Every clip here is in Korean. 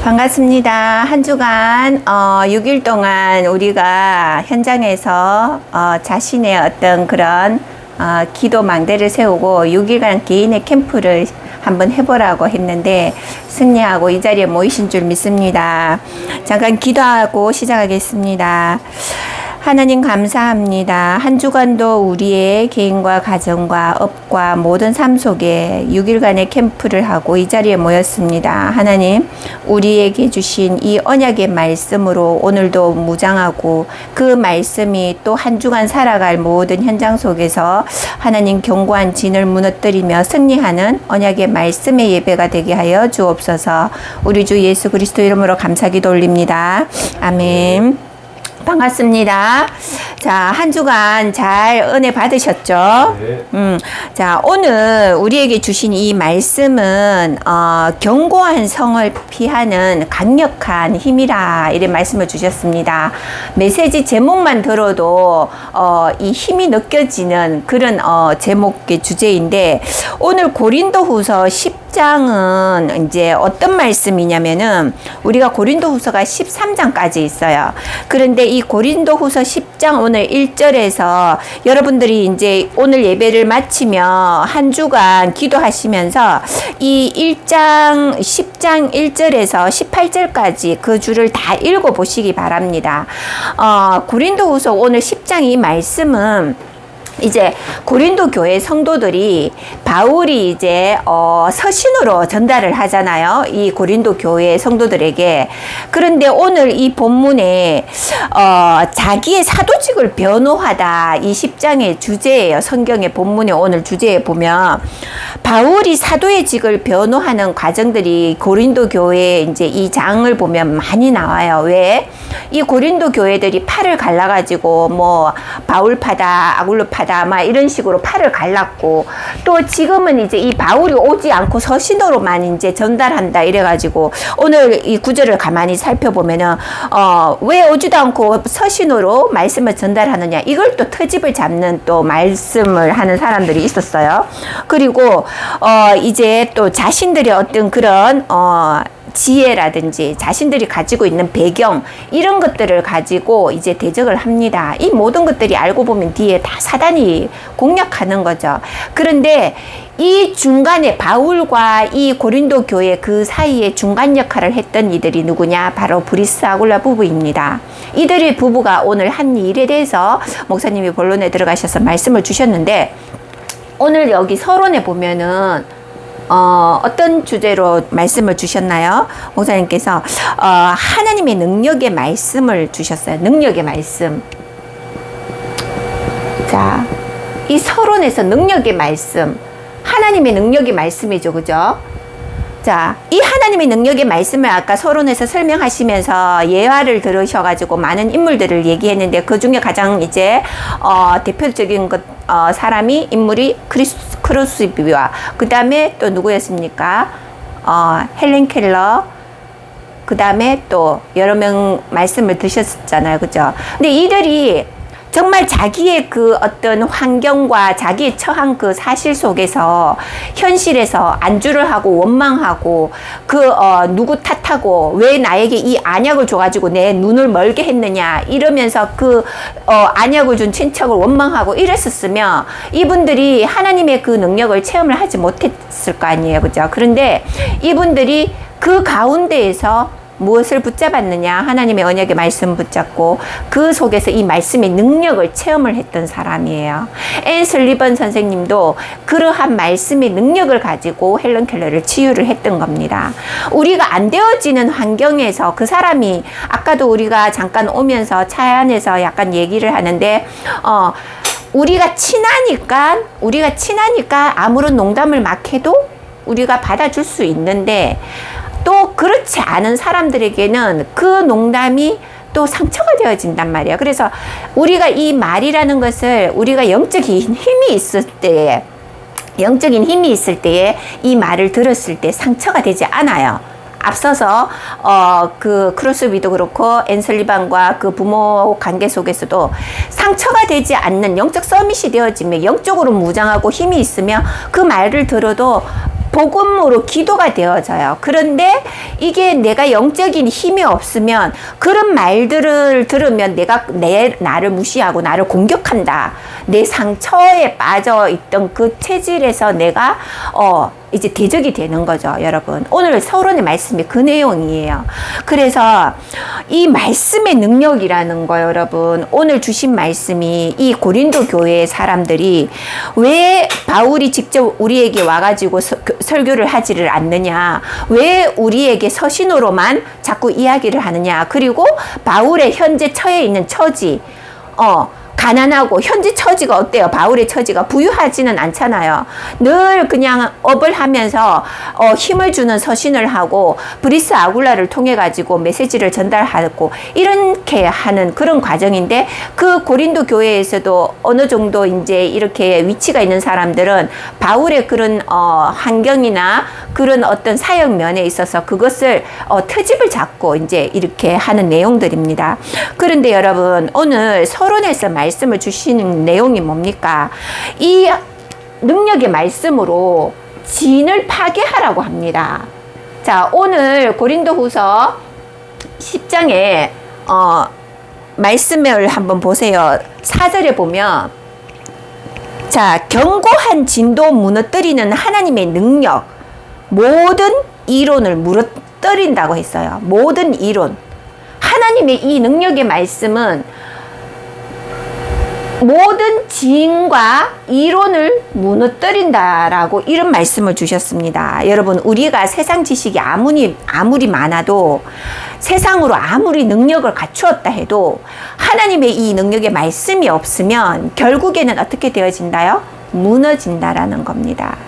반갑습니다. 한 주간 6일 동안 우리가 현장에서 자신의 어떤 그런 기도 망대를 세우고 6일간 개인의 캠프를 한번 해보라고 했는데 승리하고 이 자리에 모이신 줄 믿습니다. 잠깐 기도하고 시작하겠습니다. 하나님 감사합니다. 한 주간도 우리의 개인과 가정과 업과 모든 삶 속에 6일간의 캠프를 하고 이 자리에 모였습니다. 하나님, 우리에게 주신 이 언약의 말씀으로 오늘도 무장하고 그 말씀이 또 한 주간 살아갈 모든 현장 속에서 하나님 견고한 진을 무너뜨리며 승리하는 언약의 말씀의 예배가 되게 하여 주옵소서. 우리 주 예수 그리스도 이름으로 감사기도 올립니다. 아멘. 반갑습니다. 자, 한 주간 잘 은혜 받으셨죠? 네. 자, 오늘 우리에게 주신 이 말씀은 견고한 성을 피하는 강력한 힘이라 이런 말씀을 주셨습니다. 메시지 제목만 들어도 이 힘이 느껴지는 그런 제목의 주제인데 오늘 고린도후서 10장은 이제 어떤 말씀이냐면은 우리가 고린도후서가 13장까지 있어요. 그런데 이 고린도후서 10장 오늘 1절에서 여러분들이 이제 오늘 예배를 마치며 한 주간 기도하시면서 이 1장 10장 1절에서 18절까지 그 줄을 다 읽어 보시기 바랍니다. 고린도후서 오늘 10장 이 말씀은 이제 고린도 교회 성도들이 바울이 이제 서신으로 전달을 하잖아요. 이 고린도 교회 성도들에게. 그런데 오늘 이 본문에 자기의 사도직을 변호하다 이 10장의 주제예요. 성경의 본문의 오늘 주제에 보면 바울이 사도의 직을 변호하는 과정들이 고린도 교회 이제 이 장을 보면 많이 나와요. 왜? 이 고린도 교회들이 팔을 갈라가지고 뭐 바울파다 아굴로파다 막 이런 식으로 팔을 갈랐고 또 지금은 이제 이 바울이 오지 않고 서신으로만 이제 전달한다 이래가지고 오늘 이 구절을 가만히 살펴보면은 왜 오지도 않고 서신으로 말씀을 전달하느냐 이걸 또 트집을 잡는 또 말씀을 하는 사람들이 있었어요. 그리고 이제 또 자신들의 어떤 그런 지혜라든지 자신들이 가지고 있는 배경 이런 것들을 가지고 이제 대적을 합니다. 이 모든 것들이 알고 보면 뒤에 다 사단이 공략하는 거죠. 그런데 이 중간에 바울과 이 고린도 교회 그 사이에 중간 역할을 했던 이들이 누구냐? 바로 브리스 아굴라 부부입니다. 이들의 부부가 오늘 한 일에 대해서 목사님이 본론에 들어가셔서 말씀을 주셨는데 오늘 여기 서론에 보면은 어떤 주제로 말씀을 주셨나요? 목사님께서 하나님의 능력의 말씀을 주셨어요. 능력의 말씀. 자, 이 서론에서 능력의 말씀, 하나님의 능력의 말씀이죠, 그죠? 자, 이 하나님의 능력의 말씀을 아까 서론에서 설명하시면서 예화를 들으셔가지고 많은 인물들을 얘기했는데 그 중에 가장 이제 대표적인 사람이 인물이 크루스비와 그 다음에 또 누구였습니까? 헬렌 켈러 그 다음에 또 여러 명 말씀을 드셨잖아요, 그죠? 근데 이들이 정말 자기의 그 어떤 환경과 자기의 처한 그 사실 속에서 현실에서 안주를 하고 원망하고 누구 탓하고 왜 나에게 이 안약을 줘가지고 내 눈을 멀게 했느냐 이러면서 안약을 준 친척을 원망하고 이랬었으면 이분들이 하나님의 그 능력을 체험을 하지 못했을 거 아니에요, 그죠? 그런데 이분들이 그 가운데에서 무엇을 붙잡았느냐? 하나님의 언약의 말씀 붙잡고 그 속에서 이 말씀의 능력을 체험을 했던 사람이에요. 앤 슬리번 선생님도 그러한 말씀의 능력을 가지고 헬런 켈러를 치유를 했던 겁니다. 우리가 안 되어지는 환경에서 그 사람이 아까도 우리가 잠깐 오면서 차 안에서 약간 얘기를 하는데 우리가 친하니까 아무런 농담을 막 해도 우리가 받아줄 수 있는데 또 그렇지 않은 사람들에게는 그 농담이 또 상처가 되어진단 말이에요. 그래서 우리가 이 말이라는 것을 우리가 영적인 힘이 있을 때에 이 말을 들었을 때 상처가 되지 않아요. 앞서서 그 크루스비도 그렇고 앤슬리반과 그 부모 관계 속에서도 상처가 되지 않는 영적 서밋이 되어지며 영적으로 무장하고 힘이 있으며 그 말을 들어도 복음으로 기도가 되어져요. 그런데 이게 내가 영적인 힘이 없으면 그런 말들을 들으면 내가 나를 무시하고 나를 공격한다. 내 상처에 빠져 있던 그 체질에서 내가 이제 대적이 되는 거죠, 여러분. 오늘 서론의 말씀이 그 내용이에요. 그래서 이 말씀의 능력이라는 거, 여러분. 오늘 주신 말씀이 이 고린도 교회의 사람들이 왜 바울이 직접 우리에게 와가지고 설교를 하지를 않느냐, 왜 우리에게 서신으로만 자꾸 이야기를 하느냐, 그리고 바울의 현재 처해 있는 처지, 가난하고 현재 처지가 어때요? 바울의 처지가 부유하지는 않잖아요. 늘 그냥 업을 하면서 힘을 주는 서신을 하고 브리스 아굴라를 통해 가지고 메시지를 전달하고 이렇게 하는 그런 과정인데, 그 고린도 교회에서도 어느 정도 이제 이렇게 위치가 있는 사람들은 바울의 그런 환경이나 그런 어떤 사역 면에 있어서 그것을 트집을 잡고 이제 이렇게 하는 내용들입니다. 그런데 여러분, 오늘 서론에서 말씀을 주시는 내용이 뭡니까? 이 능력의 말씀으로 진을 파괴하라고 합니다. 자, 오늘 고린도후서 10장에 말씀을 한번 보세요. 4절에 보면, 자, 견고한 진도 무너뜨리는 하나님의 능력, 모든 이론을 무너뜨린다고 했어요. 모든 이론. 하나님의 이 능력의 말씀은 모든 지인과 이론을 무너뜨린다라고 이런 말씀을 주셨습니다. 여러분, 우리가 세상 지식이 아무리 많아도, 세상으로 아무리 능력을 갖추었다 해도 하나님의 이 능력의 말씀이 없으면 결국에는 어떻게 되어진다요? 무너진다라는 겁니다.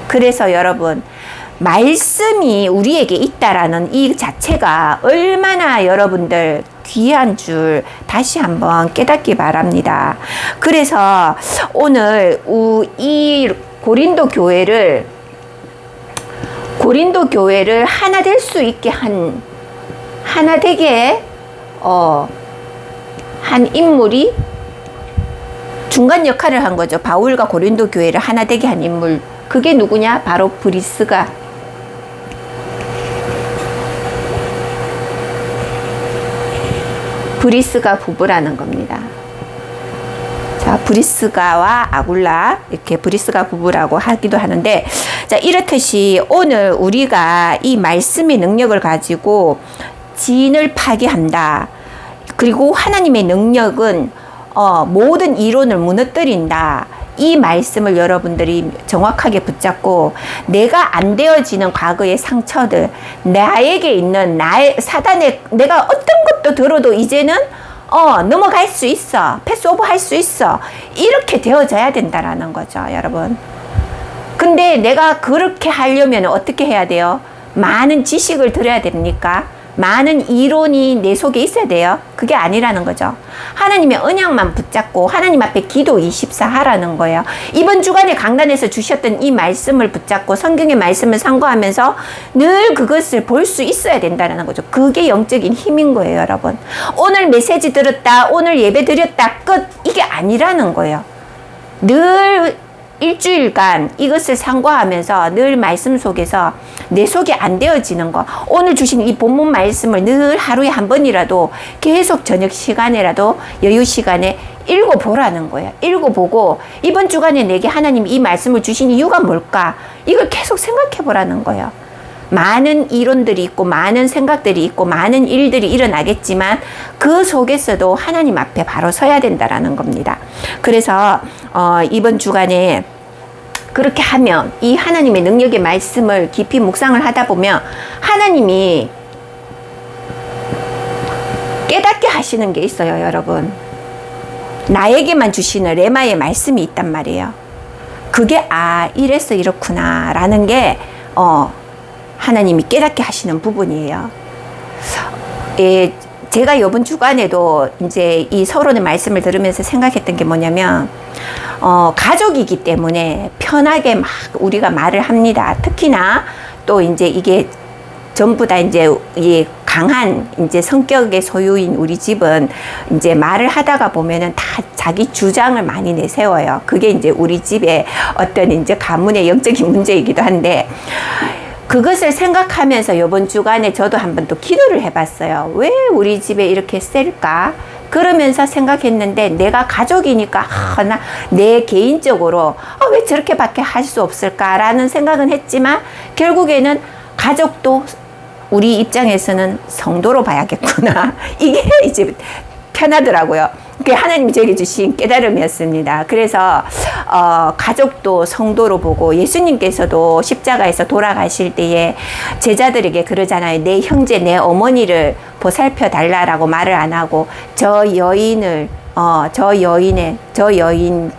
그래서 여러분, 말씀이 우리에게 있다라는 이 자체가 얼마나 여러분들 귀한 줄 다시 한번 깨닫기 바랍니다. 그래서 오늘 이 고린도 교회를 하나 될 수 있게 하나 되게 한 인물이 중간 역할을 한 거죠. 바울과 고린도 교회를 하나 되게 한 인물, 그게 누구냐? 바로 브리스가 부부라는 겁니다. 자, 브리스가와 아굴라, 이렇게 브리스가 부부라고 하기도 하는데, 자, 이렇듯이 오늘 우리가 이 말씀의 능력을 가지고 진을 파괴한다. 그리고 하나님의 능력은 모든 이론을 무너뜨린다. 이 말씀을 여러분들이 정확하게 붙잡고, 내가 안 되어지는 과거의 상처들, 나에게 있는 사단의 내가 어떤 것도 들어도 이제는 넘어갈 수 있어, 패스오브 할 수 있어, 이렇게 되어져야 된다라는 거죠, 여러분. 근데 내가 그렇게 하려면 어떻게 해야 돼요? 많은 지식을 들어야 됩니까? 많은 이론이 내 속에 있어야 돼요? 그게 아니라는 거죠. 하나님의 언약만 붙잡고 하나님 앞에 기도 24 하라는 거예요. 이번 주간에 강단에서 주셨던 이 말씀을 붙잡고 성경의 말씀을 상고하면서 늘 그것을 볼 수 있어야 된다는 거죠. 그게 영적인 힘인 거예요, 여러분. 오늘 메시지 들었다, 오늘 예배 드렸다, 끝, 이게 아니라는 거예요. 늘 일주일간 이것을 상고하면서 늘 말씀 속에서 내 속에 안 되어지는 거, 오늘 주신 이 본문 말씀을 늘 하루에 한 번이라도 계속 저녁 시간에라도 여유 시간에 읽어보라는 거예요. 읽어보고 이번 주간에 내게 하나님이 이 말씀을 주신 이유가 뭘까? 이걸 계속 생각해 보라는 거예요. 많은 이론들이 있고 많은 생각들이 있고 많은 일들이 일어나겠지만 그 속에서도 하나님 앞에 바로 서야 된다라는 겁니다. 그래서 이번 주간에 그렇게 하면, 이 하나님의 능력의 말씀을 깊이 묵상을 하다 보면 하나님이 깨닫게 하시는 게 있어요, 여러분. 나에게만 주시는 레마의 말씀이 있단 말이에요. 그게 이래서 이렇구나 라는 게 하나님이 깨닫게 하시는 부분이에요. 제가 이번 주간에도 이제 이 서론의 말씀을 들으면서 생각했던 게 뭐냐면, 가족이기 때문에 편하게 막 우리가 말을 합니다. 특히나 또 이제 이게 전부 다 이제 이 강한 이제 성격의 소유인 우리 집은 이제 말을 하다가 보면은 다 자기 주장을 많이 내세워요. 그게 이제 우리 집의 어떤 이제 가문의 영적인 문제이기도 한데, 그것을 생각하면서 이번 주간에 저도 한번 또 기도를 해봤어요. 왜 우리 집에 이렇게 셀까? 그러면서 생각했는데, 내가 가족이니까 내 개인적으로 왜 저렇게밖에 할 수 없을까라는 생각은 했지만, 결국에는 가족도 우리 입장에서는 성도로 봐야겠구나. 이게 이제 편하더라고요. 그게 하나님이 저에게 주신 깨달음이었습니다. 그래서 가족도 성도로 보고, 예수님께서도 십자가에서 돌아가실 때에 제자들에게 그러잖아요. 내 형제, 내 어머니를 보살펴 달라라고 말을 안 하고, 저 여인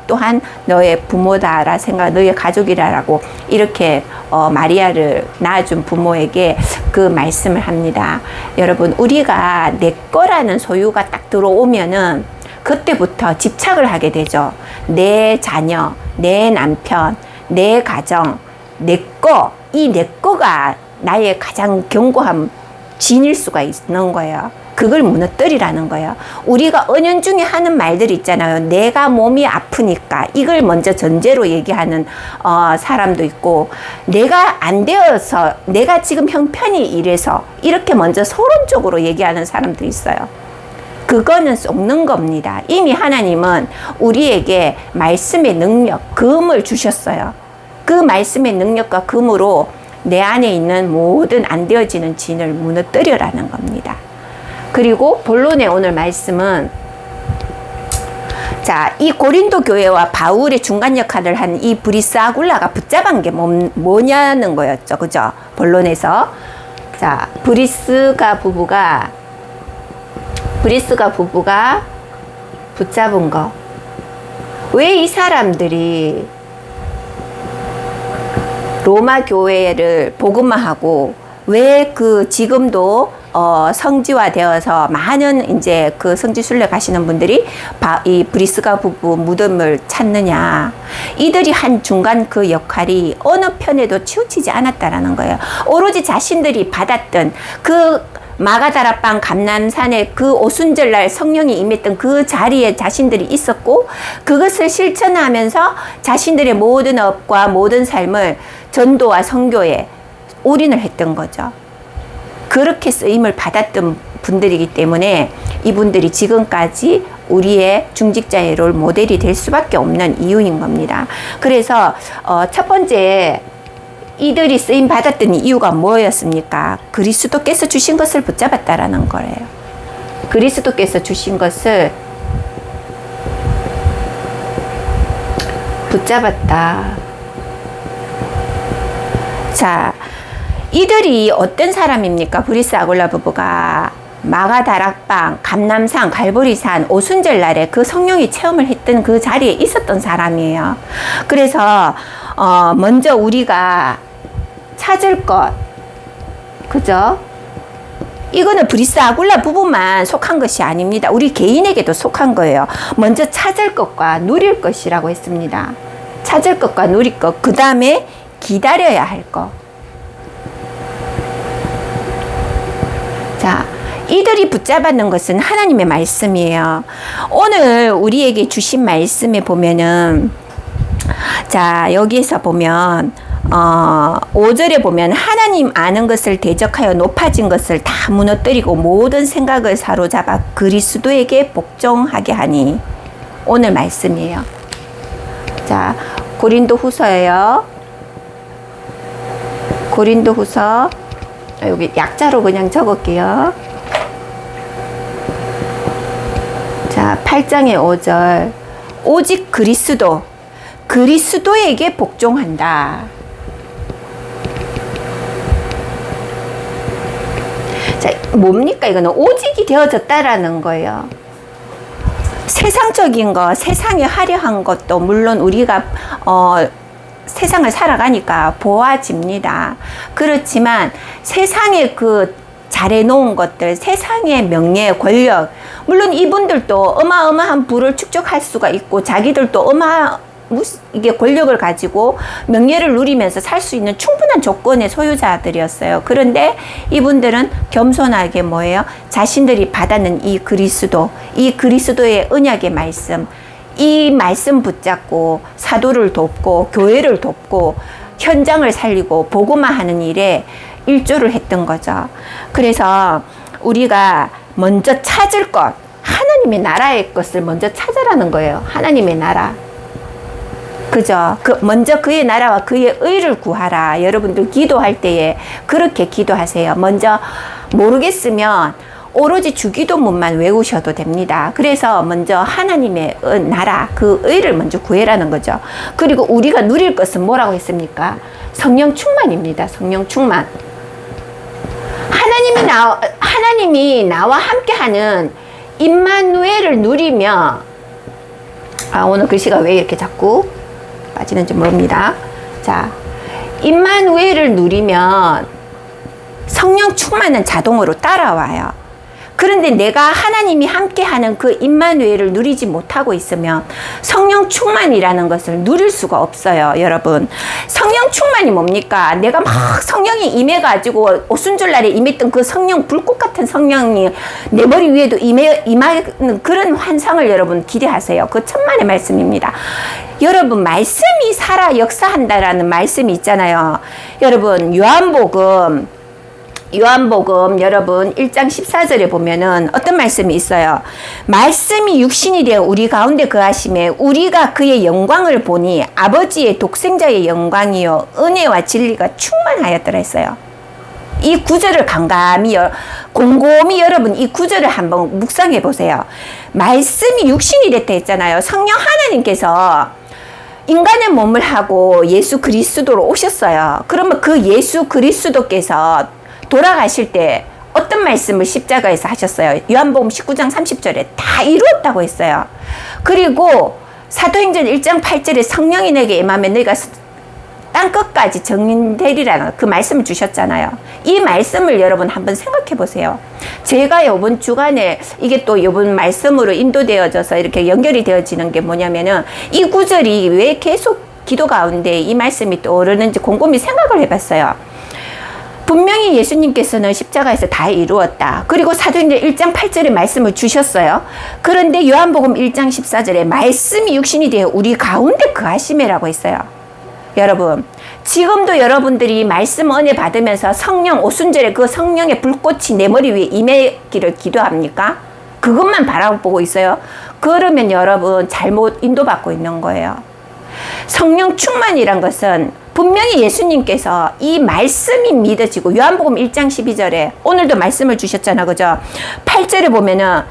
또한 너의 부모다라 생각, 너의 가족이라라고 이렇게 마리아를 낳아준 부모에게 그 말씀을 합니다. 여러분, 우리가 내 거라는 소유가 딱 들어오면은 그때부터 집착을 하게 되죠. 내 자녀, 내 남편, 내 가정, 내 거, 이 내 거가 나의 가장 견고한 진일 수가 있는 거예요. 그걸 무너뜨리라는 거예요. 우리가 은연중에 하는 말들 있잖아요. 내가 몸이 아프니까, 이걸 먼저 전제로 얘기하는 사람도 있고, 내가 안 되어서, 내가 지금 형편이 이래서, 이렇게 먼저 서론적으로 얘기하는 사람도 있어요. 그거는 속는 겁니다. 이미 하나님은 우리에게 말씀의 능력, 금을 주셨어요. 그 말씀의 능력과 금으로 내 안에 있는 모든 안 되어지는 진을 무너뜨려라는 겁니다. 그리고 본론의 오늘 말씀은, 자, 이 고린도 교회와 바울의 중간 역할을 한 이 브리스 아굴라가 붙잡은 게 뭐냐는 거였죠. 그죠? 본론에서. 자, 브리스가 부부가 붙잡은 거. 왜 이 사람들이 로마 교회를 복음화하고, 왜 지금도 성지화 되어서 많은 이제 그 성지 순례 가시는 분들이 이 브리스가 부부 무덤을 찾느냐. 이들이 한 중간 그 역할이 어느 편에도 치우치지 않았다라는 거예요. 오로지 자신들이 받았던 그 마가다라방 감람산의 그 오순절날 성령이 임했던 그 자리에 자신들이 있었고, 그것을 실천하면서 자신들의 모든 업과 모든 삶을 전도와 선교에 올인을 했던 거죠. 그렇게 쓰임을 받았던 분들이기 때문에 이분들이 지금까지 우리의 중직자의 롤 모델이 될 수밖에 없는 이유인 겁니다. 그래서 첫 번째, 이들이 쓰임 받았던 이유가 뭐였습니까? 그리스도께서 주신 것을 붙잡았다라는 거예요. 그리스도께서 주신 것을 붙잡았다. 자, 이들이 어떤 사람입니까? 브리스 아굴라 부부가 마가다락방, 감람산, 갈보리산, 오순절 날에 그 성령이 체험을 했던 그 자리에 있었던 사람이에요. 그래서 먼저 우리가 찾을 것, 그죠? 이거는 브리스 아굴라 부부만 속한 것이 아닙니다. 우리 개인에게도 속한 거예요. 먼저 찾을 것과 누릴 것이라고 했습니다. 찾을 것과 누릴 것, 그 다음에 기다려야 할 것. 자, 이들이 붙잡았는 것은 하나님의 말씀이에요. 오늘 우리에게 주신 말씀에 보면은, 자, 여기에서 보면 5절에 보면 하나님 아는 것을 대적하여 높아진 것을 다 무너뜨리고 모든 생각을 사로잡아 그리스도에게 복종하게 하니. 오늘 말씀이에요. 자, 고린도 후서예요. 고린도 후서, 여기 약자로 그냥 적을게요. 자, 8장의 5절. 오직 그리스도에게 복종한다. 자, 뭡니까? 이거는 오직이 되어졌다라는 거예요. 세상적인 거, 세상에 화려한 것도 물론 우리가 세상을 살아가니까 보아집니다. 그렇지만 세상에 그 잘해놓은 것들, 세상의 명예, 권력, 물론 이분들도 어마어마한 부를 축적할 수가 있고 자기들도 이게 권력을 가지고 명예를 누리면서 살 수 있는 충분한 조건의 소유자들이었어요. 그런데 이분들은 겸손하게 뭐예요? 자신들이 받았는 이 그리스도의 언약의 말씀, 이 말씀 붙잡고 사도를 돕고 교회를 돕고 현장을 살리고 복음화하는 일에 일조를 했던 거죠. 그래서 우리가 먼저 찾을 것, 하나님의 나라의 것을 먼저 찾아라는 거예요. 하나님의 나라. 그죠? 먼저 그의 나라와 그의 의를 구하라. 여러분들 기도할 때에 그렇게 기도하세요. 먼저 모르겠으면 오로지 주기도문만 외우셔도 됩니다. 그래서 먼저 하나님의 나라, 그 의를 먼저 구해라는 거죠. 그리고 우리가 누릴 것은 뭐라고 했습니까? 성령 충만입니다. 성령 충만. 하나님이 나와 함께하는 임마누엘을 누리며, 오늘 글씨가 왜 이렇게 자꾸 빠지는지 모릅니다. 자, 임마누엘을 누리면 성령 충만은 자동으로 따라와요. 그런데 내가 하나님이 함께하는 그 임마누엘을 누리지 못하고 있으면 성령 충만이라는 것을 누릴 수가 없어요. 여러분, 성령 충만이 뭡니까? 내가 막 성령이 임해가지고 오순절날에 임했던 그 성령, 불꽃 같은 성령이 내 머리 위에도 임하는 그런 환상을 여러분 기대하세요. 그 천만의 말씀입니다. 여러분, 말씀이 살아 역사한다라는 말씀이 있잖아요. 여러분, 요한복음 여러분 1장 14절에 보면은 어떤 말씀이 있어요? 말씀이 육신이 되어 우리 가운데 거하심에 우리가 그의 영광을 보니 아버지의 독생자의 영광이요 은혜와 진리가 충만하였더라 했어요. 이 구절을 곰곰이 여러분 이 구절을 한번 묵상해 보세요. 말씀이 육신이 됐다 했잖아요. 성령 하나님께서 인간의 몸을 하고 예수 그리스도로 오셨어요. 그러면 그 예수 그리스도께서 돌아가실 때 어떤 말씀을 십자가에서 하셨어요? 요한복음 19장 30절에 다 이루었다고 했어요. 그리고 사도행전 1장 8절에 성령이 내게 임하면 너희가 땅 끝까지 정인되리라는 그 말씀을 주셨잖아요. 이 말씀을 여러분 한번 생각해 보세요. 제가 이번 주간에 이게 또 이번 말씀으로 인도되어져서 이렇게 연결이 되어지는 게 뭐냐면은 이 구절이 왜 계속 기도 가운데 이 말씀이 떠오르는지 곰곰이 생각을 해봤어요. 분명히 예수님께서는 십자가에서 다 이루었다. 그리고 사도행전 1장 8절에 말씀을 주셨어요. 그런데 요한복음 1장 14절에 말씀이 육신이 되어 우리 가운데 거하심이라고 했어요. 여러분, 지금도 여러분들이 말씀 은혜 받으면서 성령 오순절에 그 성령의 불꽃이 내 머리 위에 임하기를 기도합니까? 그것만 바라보고 있어요. 그러면 여러분 잘못 인도받고 있는 거예요. 성령 충만이란 것은 분명히 예수님께서 이 말씀이 믿어지고 요한복음 1장 12절에 오늘도 말씀을 주셨잖아. 그죠? 8절에 보면은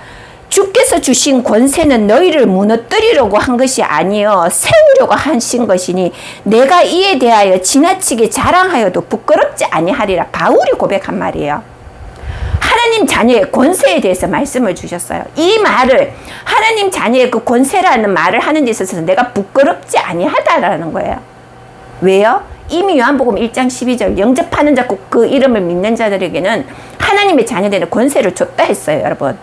주께서 주신 권세는 너희를 무너뜨리려고 한 것이 아니요 세우려고 하신 것이니 내가 이에 대하여 지나치게 자랑하여도 부끄럽지 아니하리라. 바울이 고백한 말이에요. 하나님 자녀의 권세에 대해서 말씀을 주셨어요. 이 말을 하나님 자녀의 그 권세라는 말을 하는 데 있어서 내가 부끄럽지 아니하다라는 거예요. 왜요? 이미 요한복음 1장 12절 영접하는 자 그 이름을 믿는 자들에게는 하나님의 자녀되는 권세를 줬다 했어요. 여러분,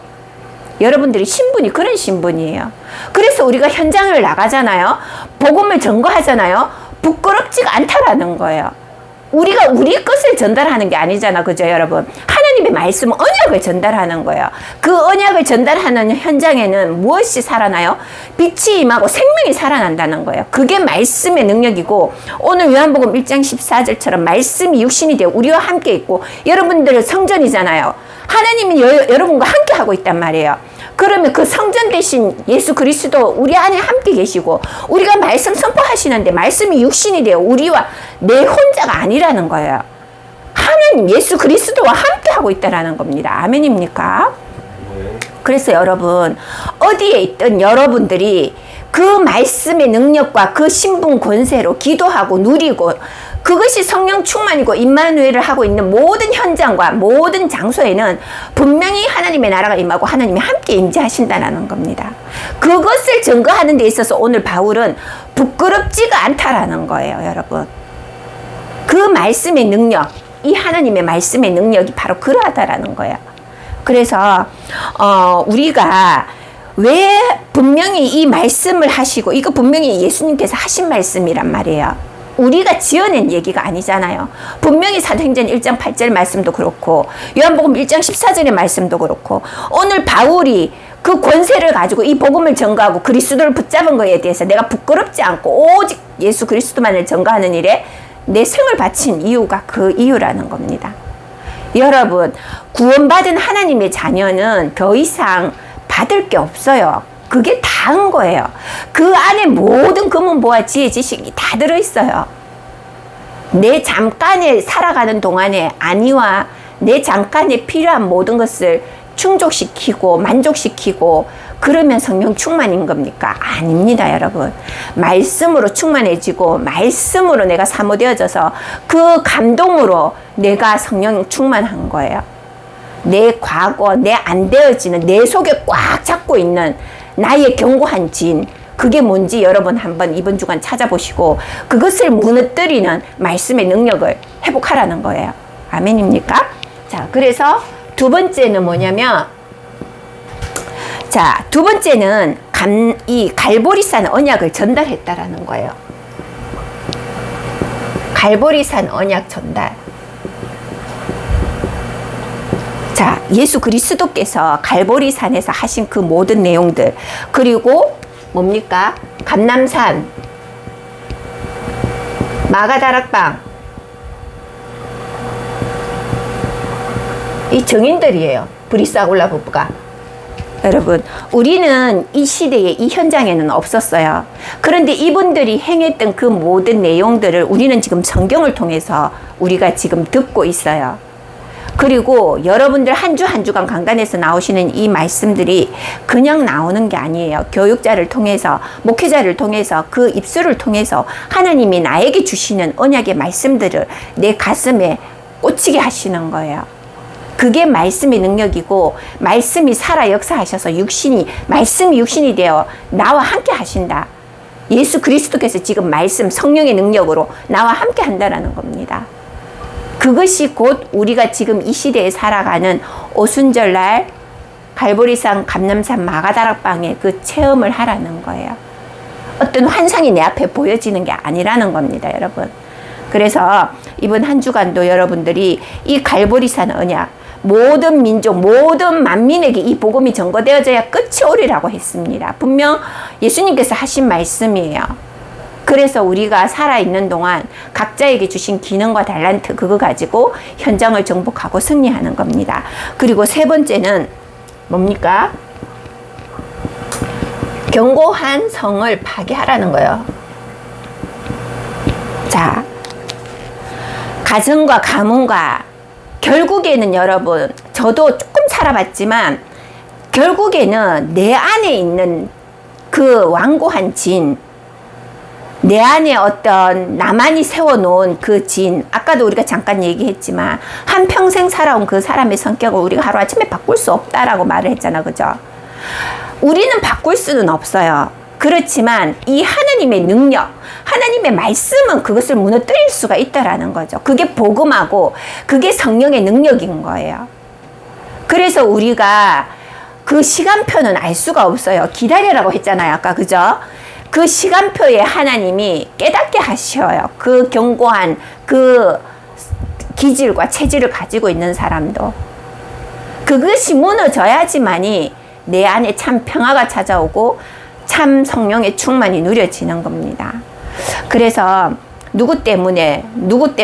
여러분들이 신분이 그런 신분이에요. 그래서 우리가 현장을 나가잖아요. 복음을 전거하잖아요. 부끄럽지가 않다라는 거예요. 우리가 우리 것을 전달하는 게 아니잖아. 그죠, 여러분? 하나님의 말씀, 언약을 전달하는 거예요. 그 언약을 전달하는 현장에는 무엇이 살아나요? 빛이 임하고 생명이 살아난다는 거예요. 그게 말씀의 능력이고, 오늘 요한복음 1장 14절처럼 말씀이 육신이 되어 우리와 함께 있고, 여러분들은 성전이잖아요. 하나님이 여러분과 함께 하고 있단 말이에요. 그러면 그 성전 대신 예수 그리스도 우리 안에 함께 계시고, 우리가 말씀 선포하시는데 말씀이 육신이 되어 우리와 내 혼자가 아니라는 거예요. 하나님 예수 그리스도와 함께 하고 있다라는 겁니다. 아멘입니까? 그래서 여러분, 어디에 있든 여러분들이 그 말씀의 능력과 그 신분 권세로 기도하고 누리고, 그것이 성령 충만이고 임마누엘을 하고 있는 모든 현장과 모든 장소에는 분명히 하나님의 나라가 임하고 하나님이 함께 임재하신다는 겁니다. 그것을 증거하는 데 있어서 오늘 바울은 부끄럽지가 않다라는 거예요. 여러분, 그 말씀의 능력, 이 하나님의 말씀의 능력이 바로 그러하다라는 거예요. 그래서 우리가 왜 분명히 이 말씀을 하시고, 이거 분명히 예수님께서 하신 말씀이란 말이에요. 우리가 지어낸 얘기가 아니잖아요. 분명히 사도행전 1장 8절 말씀도 그렇고, 요한복음 1장 14절의 말씀도 그렇고, 오늘 바울이 그 권세를 가지고 이 복음을 전가하고 그리스도를 붙잡은 거에 대해서 내가 부끄럽지 않고 오직 예수 그리스도만을 전가하는 일에 내 생을 바친 이유가 그 이유라는 겁니다. 여러분, 구원받은 하나님의 자녀는 더 이상 받을 게 없어요. 그게 다인 거예요. 그 안에 모든 금은보화 지혜 지식이 다 들어있어요. 내 잠깐에 살아가는 동안에 안위와 내 잠깐에 필요한 모든 것을 충족시키고 만족시키고 그러면 성령 충만인 겁니까? 아닙니다, 여러분. 말씀으로 충만해지고 말씀으로 내가 사모되어져서 그 감동으로 내가 성령 충만한 거예요. 내 과거, 내 안 되어지는 내 속에 꽉 잡고 있는 나의 견고한 진, 그게 뭔지 여러분 한번 이번 주간 찾아보시고 그것을 무너뜨리는 말씀의 능력을 회복하라는 거예요. 아멘입니까? 자, 그래서 두 번째는 뭐냐면, 자, 두 번째는 이 갈보리산 언약을 전달했다라는 거예요. 갈보리산 언약 전달. 자, 예수 그리스도께서 갈보리산에서 하신 그 모든 내용들, 그리고 뭡니까? 감람산, 마가다락방, 이 증인들이에요. 브리스아굴라 부부가. 여러분, 우리는 이 시대에 이 현장에는 없었어요. 그런데 이분들이 행했던 그 모든 내용들을 우리는 지금 성경을 통해서 우리가 지금 듣고 있어요. 그리고 여러분들 한 주 한 주간 강단에서 나오시는 이 말씀들이 그냥 나오는 게 아니에요. 교육자를 통해서, 목회자를 통해서, 그 입술을 통해서 하나님이 나에게 주시는 언약의 말씀들을 내 가슴에 꽂히게 하시는 거예요. 그게 말씀의 능력이고, 말씀이 살아 역사하셔서 말씀이 육신이 되어 나와 함께 하신다. 예수 그리스도께서 지금 말씀, 성령의 능력으로 나와 함께 한다라는 겁니다. 그것이 곧 우리가 지금 이 시대에 살아가는 오순절날 갈보리산, 감람산, 마가다락방의 그 체험을 하라는 거예요. 어떤 환상이 내 앞에 보여지는 게 아니라는 겁니다, 여러분. 그래서 이번 한 주간도 여러분들이 이 갈보리산 언약, 모든 민족, 모든 만민에게 이 복음이 전거되어져야 끝이 오리라고 했습니다. 분명 예수님께서 하신 말씀이에요. 그래서 우리가 살아있는 동안 각자에게 주신 기능과 달란트, 그거 가지고 현장을 정복하고 승리하는 겁니다. 그리고 세 번째는 뭡니까? 견고한 성을 파괴하라는 거예요. 자, 가정과 가문과, 결국에는 여러분, 저도 조금 살아봤지만 결국에는 내 안에 있는 그 완고한 진, 내 안에 어떤 나만이 세워놓은 그 진, 아까도 우리가 잠깐 얘기했지만 한평생 살아온 그 사람의 성격을 우리가 하루아침에 바꿀 수 없다라고 말을 했잖아, 그죠? 우리는 바꿀 수는 없어요. 그렇지만 이 하나님의 능력, 하나님의 말씀은 그것을 무너뜨릴 수가 있다라는 거죠. 그게 복음하고 그게 성령의 능력인 거예요. 그래서 우리가 그 시간표는 알 수가 없어요. 기다려라고 했잖아요, 아까, 그죠? 그 시간표에 하나님이 깨닫게 하셔요. 그 견고한 그 기질과 체질을 가지고 있는 사람도. 그것이 무너져야지만이 내 안에 참 평화가 찾아오고 참 성령의 충만이 누려지는 겁니다. 그래서 누구 때문에 누구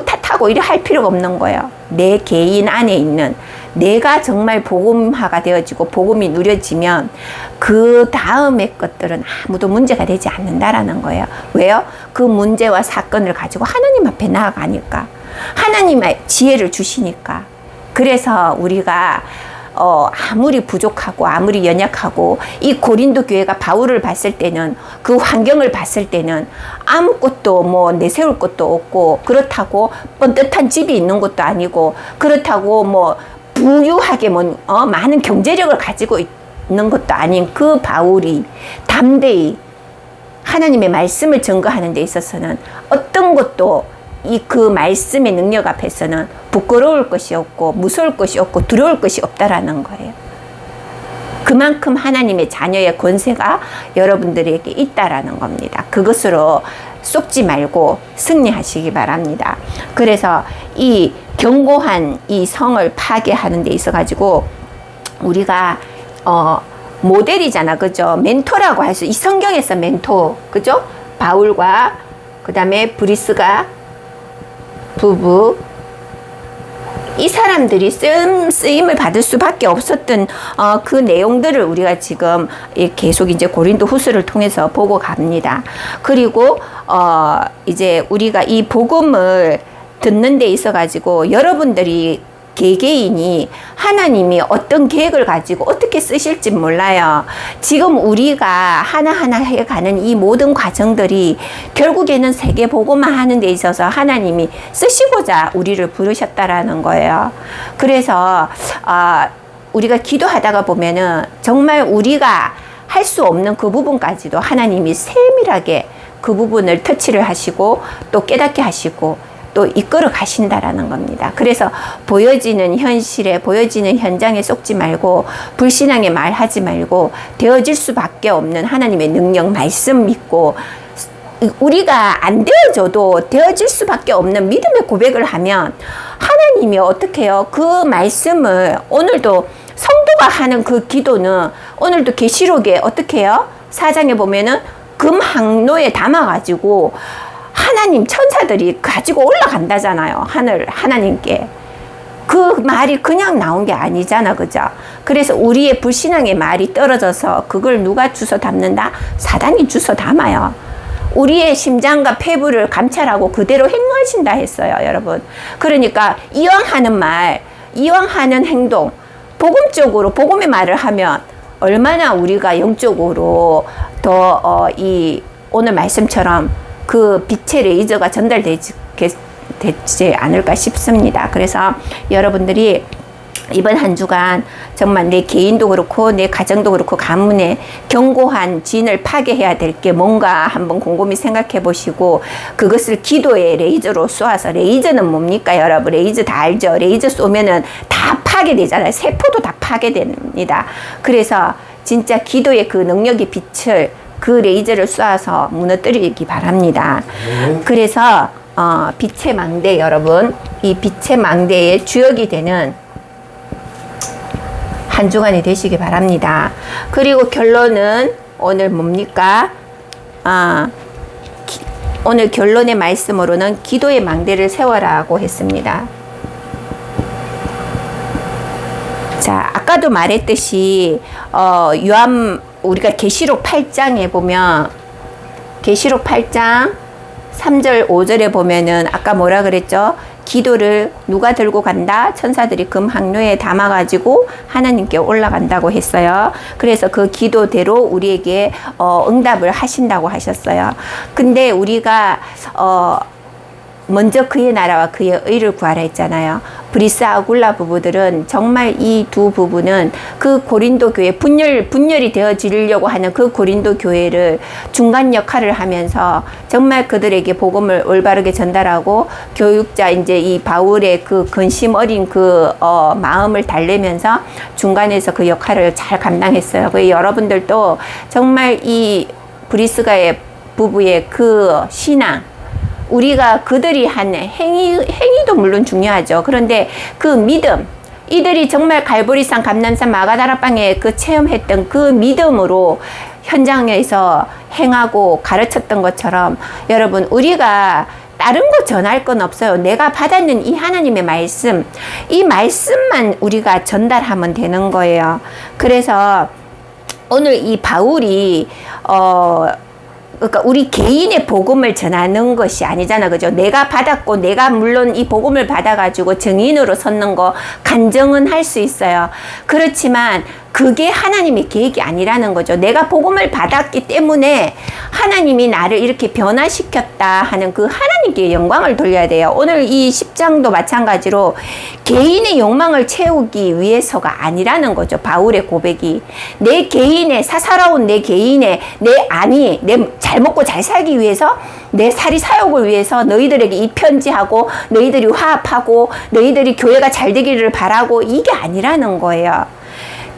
탓하고 이래 할 필요가 없는 거예요. 내 개인 안에 있는, 내가 정말 복음화가 되어지고 복음이 누려지면 그 다음의 것들은 아무도 문제가 되지 않는다라는 거예요. 왜요? 그 문제와 사건을 가지고 하나님 앞에 나아가니까, 하나님의 지혜를 주시니까. 그래서 우리가 아무리 부족하고 아무리 연약하고, 이 고린도 교회가 바울을 봤을 때는, 그 환경을 봤을 때는 아무것도 뭐 내세울 것도 없고, 그렇다고 뻔듯한 집이 있는 것도 아니고, 그렇다고 뭐 부유하게 많은 경제력을 가지고 있는 것도 아닌 그 바울이 담대히 하나님의 말씀을 증거하는 데 있어서는 어떤 것도 그 말씀의 능력 앞에서는 부끄러울 것이 없고 무서울 것이 없고 두려울 것이 없다라는 거예요. 그만큼 하나님의 자녀의 권세가 여러분들에게 있다라는 겁니다. 그것으로 속지 말고 승리하시기 바랍니다. 그래서 이 견고한 이 성을 파괴하는 데 있어 가지고 우리가 모델이잖아, 그죠? 멘토라고 할 수, 이 성경에서 멘토, 그죠? 바울과 그 다음에 브리스가 부부, 이 사람들이 쓰임을 받을 수밖에 없었던 그 내용들을 우리가 지금 계속 이제 고린도 후서를 통해서 보고 갑니다. 그리고 이제 우리가 이 복음을 듣는 데 있어 가지고 여러분들이 개개인이 하나님이 어떤 계획을 가지고 어떻게 쓰실지 몰라요. 지금 우리가 하나하나 해가는 이 모든 과정들이 결국에는 세계 보고만 하는 데 있어서 하나님이 쓰시고자 우리를 부르셨다라는 거예요. 그래서 우리가 기도하다가 보면은 정말 우리가 할 수 없는 그 부분까지도 하나님이 세밀하게 그 부분을 터치를 하시고 또 깨닫게 하시고 또 이끌어 가신다라는 겁니다. 그래서 보여지는 현실에, 보여지는 현장에 속지 말고 불신앙에 말하지 말고 되어질 수밖에 없는 하나님의 능력 말씀 믿고, 우리가 안 되어져도 되어질 수밖에 없는 믿음의 고백을 하면 하나님이 어떻게 해요? 그 말씀을 오늘도 성도가 하는 그 기도는 오늘도 계시록에 어떻게 해요? 4장에 보면은 금 항로에 담아가지고 하나님 천사들이 가지고 올라간다잖아요. 하나님께. 그 말이 그냥 나온 게 아니잖아, 그죠? 그래서 우리의 불신앙의 말이 떨어져서 그걸 누가 주워 담는다? 사단이 주워 담아요. 우리의 심장과 폐부를 감찰하고 그대로 행하신다 했어요, 여러분. 그러니까 이왕 하는 말, 이왕 하는 행동, 복음적으로 복음의 말을 하면 얼마나 우리가 영적으로 더 오늘 말씀처럼 그 빛의 레이저가 전달되지 않을까 싶습니다. 그래서 여러분들이 이번 한 주간 정말 내 개인도 그렇고 내 가정도 그렇고 가문의 견고한 진을 파괴해야 될 게 뭔가 한번 곰곰이 생각해 보시고 그것을 기도의 레이저로 쏘아서, 레이저는 뭡니까 여러분? 레이저 다 알죠? 레이저 쏘면은 다 파괴되잖아요. 세포도 다 파괴됩니다. 그래서 진짜 기도의 그 능력의 빛을, 그 레이저를 쏘아서 무너뜨리기 바랍니다. 그래서 빛의 망대, 여러분, 이 빛의 망대의 주역이 되는 한 주간이 되시기 바랍니다. 그리고 결론은 오늘 뭡니까? 오늘 결론의 말씀으로는 기도의 망대를 세워라고 했습니다. 자, 아까도 말했듯이 우리가 계시록 8장에 보면, 계시록 8장 3절 5절에 보면은 아까 뭐라 그랬죠? 기도를 누가 들고 간다? 천사들이 금 항로에 담아가지고 하나님께 올라간다고 했어요. 그래서 그 기도대로 우리에게 응답을 하신다고 하셨어요. 근데 우리가 먼저 그의 나라와 그의 의를 구하라 했잖아요. 브리스 아굴라 부부들은 정말 이 두 부부는 그 고린도 교회 분열이 되어지려고 하는 그 고린도 교회를 중간 역할을 하면서 정말 그들에게 복음을 올바르게 전달하고 교육자 이제 이 바울의 그 근심 어린 그 마음을 달래면서 중간에서 그 역할을 잘 감당했어요. 그 여러분들도 정말 이 브리스가의 부부의 그 신앙, 우리가 그들이 한 행위도 물론 중요하죠. 그런데 그 믿음, 이들이 정말 갈보리산, 감람산, 마가다라방에 그 체험했던 그 믿음으로 현장에서 행하고 가르쳤던 것처럼 여러분, 우리가 다른 거 전할 건 없어요. 내가 받았는 이 하나님의 말씀, 이 말씀만 우리가 전달하면 되는 거예요. 그래서 오늘 이 바울이 그러니까 우리 개인의 복음을 전하는 것이 아니잖아, 그죠? 내가 받았고 내가 물론 이 복음을 받아가지고 증인으로 섰는 거 간증은 할 수 있어요. 그렇지만 그게 하나님의 계획이 아니라는 거죠. 내가 복음을 받았기 때문에 하나님이 나를 이렇게 변화시켰다 하는 그 하나님께 영광을 돌려야 돼요. 오늘 이 10장도 마찬가지로 개인의 욕망을 채우기 위해서가 아니라는 거죠. 바울의 고백이 내 개인의 사사로운 내 개인의 내 잘 먹고 잘 살기 위해서, 내 사리 사욕을 위해서 너희들에게 이 편지하고 너희들이 화합하고 너희들이 교회가 잘 되기를 바라고, 이게 아니라는 거예요.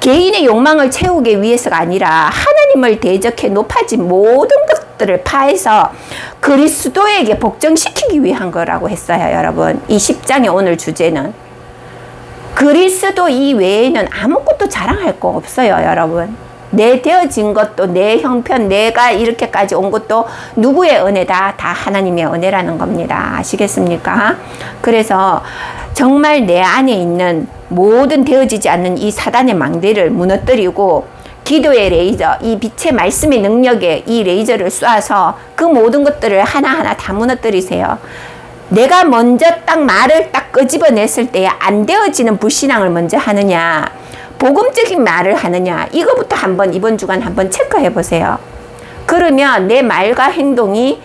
개인의 욕망을 채우기 위해서가 아니라 하나님을 대적해 높아진 모든 것들을 파해서 그리스도에게 복종시키기 위한 거라고 했어요, 여러분. 이 10장의 오늘 주제는 그리스도 이외에는 아무것도 자랑할 거 없어요, 여러분. 내 되어진 것도, 내 형편, 내가 이렇게까지 온 것도 누구의 은혜다? 다 하나님의 은혜라는 겁니다. 아시겠습니까? 그래서 정말 내 안에 있는 모든 되어지지 않는 이 사단의 망대를 무너뜨리고 기도의 레이저, 이 빛의 말씀의 능력에 이 레이저를 쏴서 그 모든 것들을 하나하나 다 무너뜨리세요. 내가 먼저 딱 말을 딱 끄집어냈을 때 안 되어지는 불신앙을 먼저 하느냐, 복음적인 말을 하느냐, 이거부터 한번 이번 주간 한번 체크해 보세요. 그러면 내 말과 행동이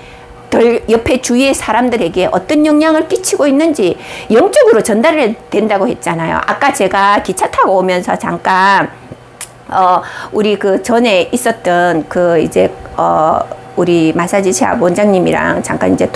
옆에 주위의 사람들에게 어떤 영향을 끼치고 있는지 영적으로 전달이 된다고 했잖아요. 아까 제가 기차 타고 오면서 잠깐 우리 그 전에 있었던 우리 마사지 샵 원장님이랑 잠깐 이제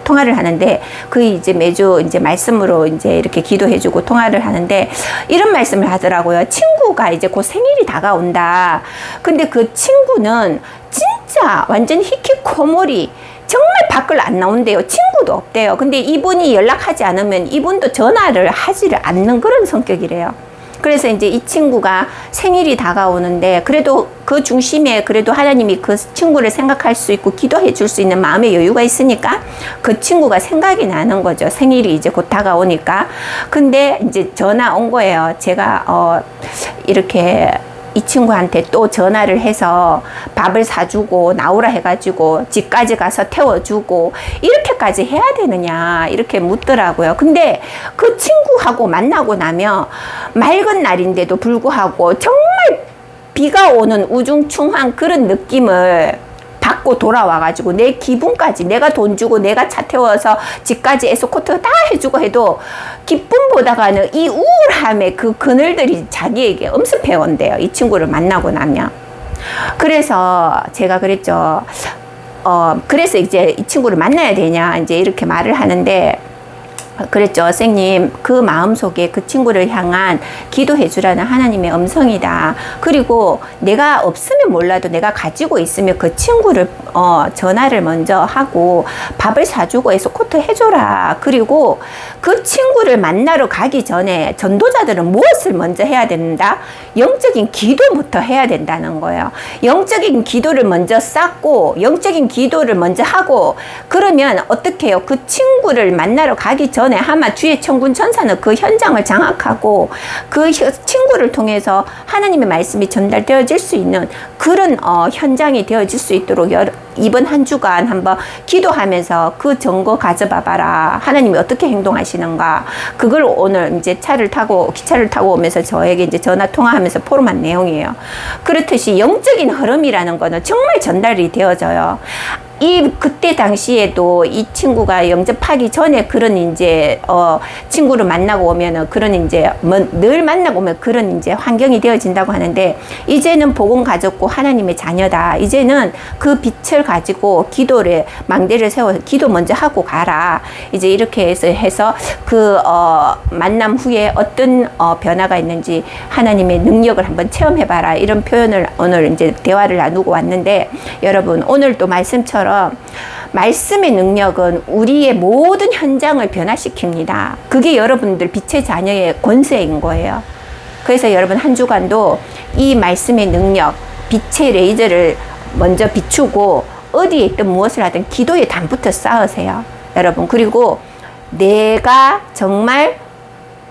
통화를 하는데, 그 이제 매주 이제 말씀으로 이제 이렇게 기도해주고 통화를 하는데 이런 말씀을 하더라고요. 친구가 이제 곧 생일이 다가온다. 근데 그 친구는 진짜 완전 히키코모리, 정말 밖을 안 나온대요. 친구도 없대요. 근데 이분이 연락하지 않으면 이분도 전화를 하지를 않는 그런 성격이래요. 그래서 이제 이 친구가 생일이 다가오는데 그래도 그 중심에 그래도 하나님이 그 친구를 생각할 수 있고 기도해 줄 수 있는 마음의 여유가 있으니까 그 친구가 생각이 나는 거죠. 생일이 이제 곧 다가오니까. 근데 이제 전화 온 거예요. 제가 이렇게 이 친구한테 또 전화를 해서 밥을 사주고 나오라 해가지고 집까지 가서 태워주고 이렇게까지 해야 되느냐 이렇게 묻더라고요. 근데 그 친구하고 만나고 나면 맑은 날인데도 불구하고 정말 비가 오는 우중충한 그런 느낌을 받고 돌아와가지고 내 기분까지, 내가 돈 주고 내가 차 태워서 집까지 에스코트 다 해주고 해도 기쁨보다가는 이 우울함의 그 그늘들이 자기에게 엄습해 온대요. 이 친구를 만나고 나면. 그래서 제가 그랬죠. 그래서 이제 이 친구를 만나야 되냐 이제 이렇게 말을 하는데, 그랬죠. 선생님, 그 마음속에 그 친구를 향한 기도해 주라는 하나님의 음성이다. 그리고 내가 없으면 몰라도 내가 가지고 있으면 그 친구를 전화를 먼저 하고 밥을 사주고 에스코트 해줘라. 그리고 그 친구를 만나러 가기 전에 전도자들은 무엇을 먼저 해야 된다? 영적인 기도부터 해야 된다는 거예요. 영적인 기도를 먼저 쌓고 영적인 기도를 먼저 하고, 그러면 어떻게 해요? 그 친구를 만나러 가기 전에 아마 주의 천군 천사는 그 현장을 장악하고 그 친구를 통해서 하나님의 말씀이 전달되어질 수 있는 그런 현장이 되어질 수 있도록 이번 한 주간 한번 기도하면서 그 증거 가져봐봐라. 하나님이 어떻게 행동하시는가. 그걸 오늘 이제 기차를 타고 오면서 저에게 이제 전화 통화하면서 포럼한 내용이에요. 그렇듯이 영적인 흐름이라는 거는 정말 전달이 되어져요. 그때 당시에도 이 친구가 영접하기 전에 그런 이제, 친구를 만나고 오면은 그런 이제, 늘 만나고 오면 그런 이제 환경이 되어진다고 하는데, 이제는 복음 가졌고 하나님의 자녀다. 이제는 그 빛을 가지고 기도를, 망대를 세워서 기도 먼저 하고 가라. 이제 이렇게 해서 그, 만남 후에 어떤, 변화가 있는지 하나님의 능력을 한번 체험해봐라. 이런 표현을 오늘 이제 대화를 나누고 왔는데, 여러분, 오늘 또 말씀처럼 말씀의 능력은 우리의 모든 현장을 변화시킵니다. 그게 여러분들 빛의 자녀의 권세인 거예요. 그래서 여러분 한 주간도 이 말씀의 능력, 빛의 레이저를 먼저 비추고 어디에 있든 무엇을 하든 기도의 담부터 쌓으세요. 여러분, 그리고 내가 정말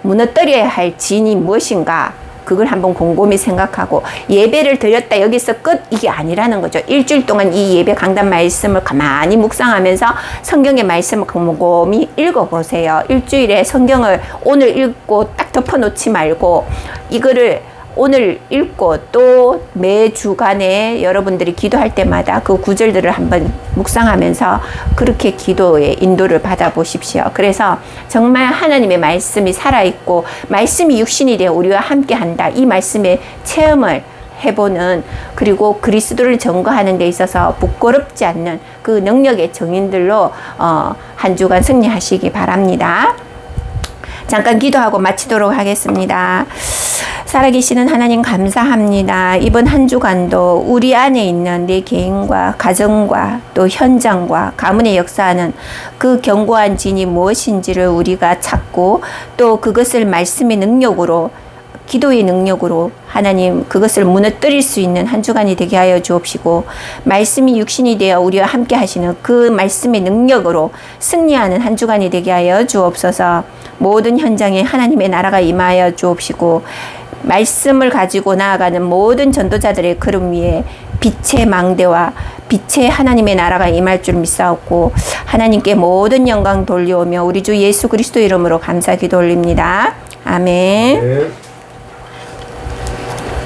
무너뜨려야 할 진이 무엇인가, 그걸 한번 곰곰이 생각하고, 예배를 드렸다 여기서 끝, 이게 아니라는 거죠. 일주일 동안 이 예배 강단 말씀을 가만히 묵상하면서 성경의 말씀을 곰곰이 읽어보세요. 일주일에 성경을 오늘 읽고 딱 덮어놓지 말고 이거를 오늘 읽고 또 매 주간에 여러분들이 기도할 때마다 그 구절들을 한번 묵상하면서 그렇게 기도의 인도를 받아보십시오. 그래서 정말 하나님의 말씀이 살아있고 말씀이 육신이 되어 우리와 함께 한다. 이 말씀의 체험을 해보는, 그리고 그리스도를 증거하는 데 있어서 부끄럽지 않는 그 능력의 증인들로 한 주간 승리하시기 바랍니다. 잠깐 기도하고 마치도록 하겠습니다. 살아계시는 하나님 감사합니다. 이번 한 주간도 우리 안에 있는 내 개인과 가정과 또 현장과 가문의 역사하는 그 견고한 진이 무엇인지를 우리가 찾고 또 그것을 말씀의 능력으로 기도의 능력으로 하나님 그것을 무너뜨릴 수 있는 한 주간이 되게 하여 주옵시고 말씀이 육신이 되어 우리와 함께 하시는 그 말씀의 능력으로 승리하는 한 주간이 되게 하여 주옵소서. 모든 현장에 하나님의 나라가 임하여 주옵시고 말씀을 가지고 나아가는 모든 전도자들의 걸음 위에 빛의 망대와 빛의 하나님의 나라가 임할 줄 믿사옵고 하나님께 모든 영광 돌려오며 우리 주 예수 그리스도 이름으로 감사 기도 올립니다. 아멘. 네.